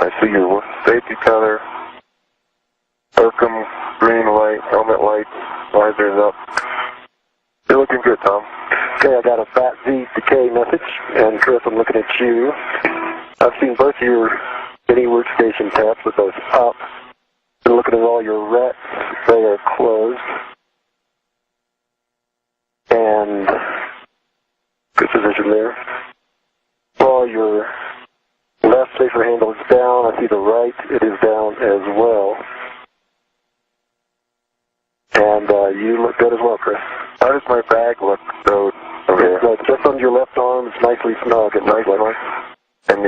I see your safety color, Oakham green light, helmet lights, visors up. You're looking good, Tom. Okay, I got a fat Z decay message, and Chris, I'm looking at you. I've seen both of your mini workstation tabs with those up. Been looking at all your rets, they are closed. And good position there. While your left safer handle is down, I see the right, it is down as well. And you look good as well, Chris. How does my bag look, though? Okay. It's just under your left arm, it's nicely snug. It's nice one. And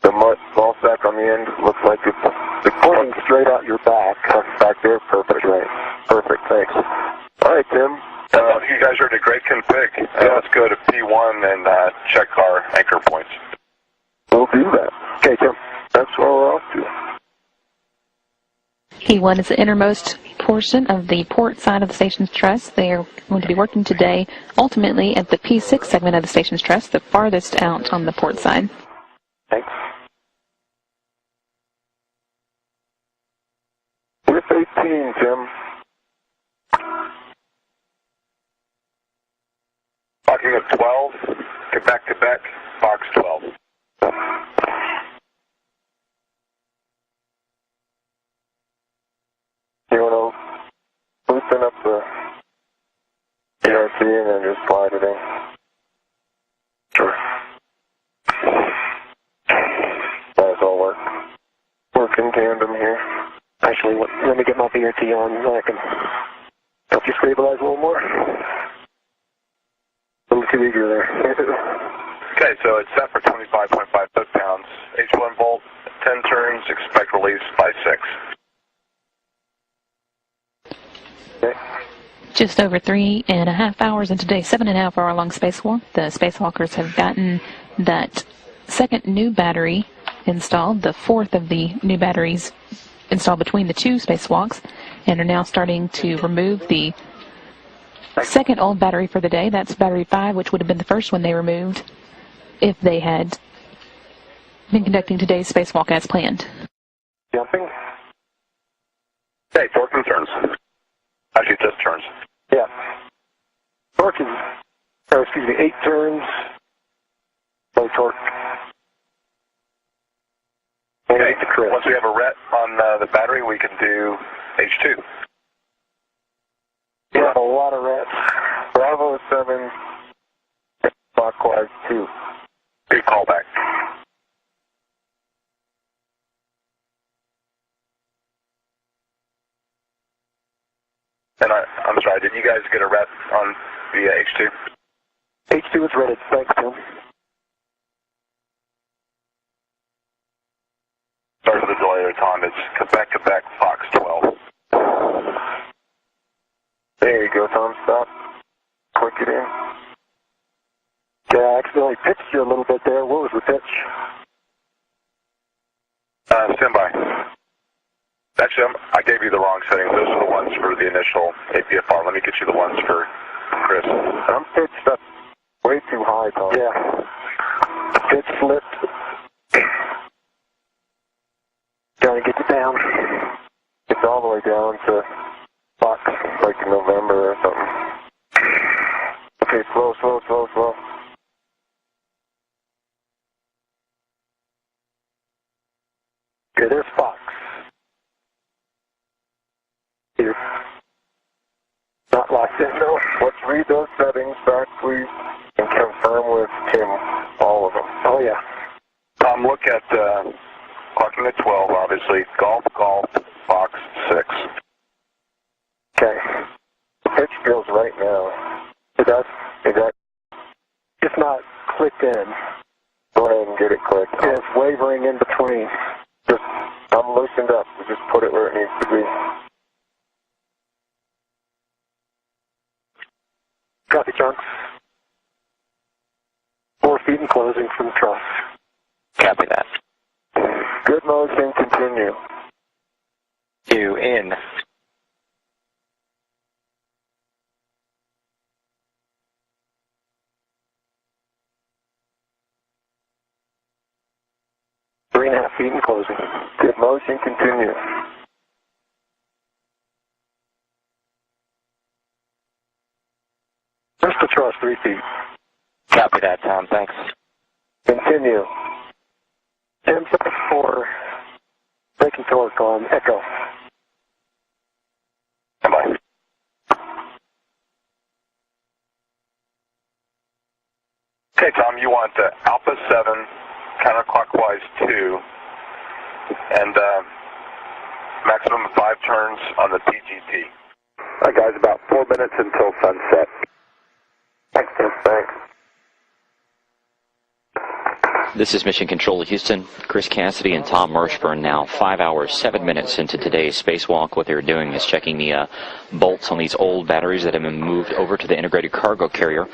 the ball sack on the end looks like it's pointing straight out your back. Back there, perfect. Right. Perfect, thanks. All right, Tim. You guys are in a great config. Let's go to P1 and check our anchor points. We'll do that. Okay, Tim. That's what we're off to. P1 is the innermost portion of the port side of the station's truss. They are going to be working today ultimately at the P6 segment of the station's truss, the farthest out on the port side. Thanks. With 18, Tim. Talking of 12, get back to Beck, Fox 12. You want to loosen up the ERT and then just slide it in? Sure. That's all work in tandem here. Actually, let me get my BRT on so I can help you stabilize a little more. A little too eager there. Okay, so it's set for 25.5 foot-pounds. H1 volt, 10 turns, expect release by 6. Okay. Just over 3.5 hours into today's 7.5-hour long spacewalk, the spacewalkers have gotten that second new battery installed, the fourth of the new batteries installed between the two spacewalks, and are now starting to remove the second old battery for the day. That's battery 5, which would have been the first one they removed if they had been conducting today's spacewalk as planned. Jumping? Okay, torque and turns. Actually, just turns. Yeah. Torque is, 8 turns. Low torque. Okay, once we have a ret on the battery, we can do H2. Yeah, a lot of rats. Bravo 7, clockwise 2. Good callback. And I'm sorry, did you guys get a ret on the H2? H2 is ready. Thanks, Tim. Sorry for the delay there, Tom. It's back-to-back Fox 12. There you go, Tom. Stop. Click it in. Yeah, I accidentally pitched you a little bit there. What was the pitch? Stand by. Actually, I gave you the wrong settings. Those are the ones for the initial APFR. Let me get you the ones for Chris. I'm pitched up way too high, Tom. Yeah. Pitch slipped. Trying to get you down. It's all the way down to Fox, like in November or something. Okay, slow. Okay, there's Fox. Here. Not locked in, though. Let's read those settings back, please, and confirm with Tim all of them. Oh, yeah. Tom, look at clocking at 12, obviously. Golf, Fox 6. Okay. The pitch feels right now. It does. It's not clicked in. Go ahead and get it clicked. It's wavering in between. I'm loosened up. Just put it where it needs to be. Copy, John. 4 feet and closing from the truss. Copy that. Good motion, continue. 2 in. 3 3.5 feet and closing. Good motion, continue. First to thrust, 3 feet. Copy that, Tom. Thanks. Continue. 10.4, braking torque on Echo. Stand by. Okay, Tom, you want Alpha 7, counterclockwise 2, and maximum 5 turns on the TGT. All right, guys, about 4 minutes until sunset. Thanks, Tim. Thanks. This is Mission Control to Houston. Chris Cassidy and Tom Mershburn now 5 hours, 7 minutes into today's spacewalk. What they're doing is checking the bolts on these old batteries that have been moved over to the integrated cargo carrier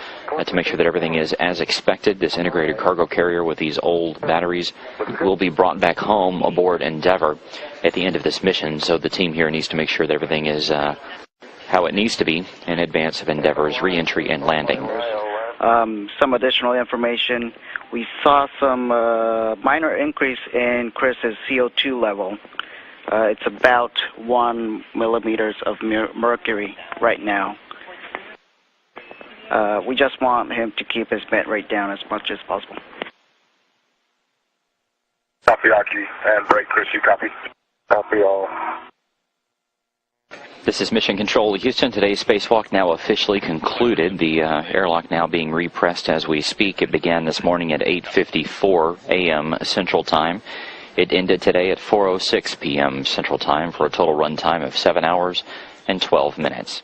to make sure that everything is as expected. This integrated cargo carrier with these old batteries will be brought back home aboard Endeavour at the end of this mission. So the team here needs to make sure that everything is how it needs to be in advance of Endeavour's re-entry and landing. Some additional information. We saw some minor increase in Chris's CO2 level. It's about 1 millimeters of mercury right now. We just want him to keep his vent rate down as much as possible. Copy, Aki, and break, Chris, you copy? Copy all. This is Mission Control to Houston. Today's spacewalk now officially concluded. The airlock now being repressed as we speak. It began this morning at 8:54 a.m. Central Time. It ended today at 4:06 p.m. Central Time for a total run time of 7 hours and 12 minutes.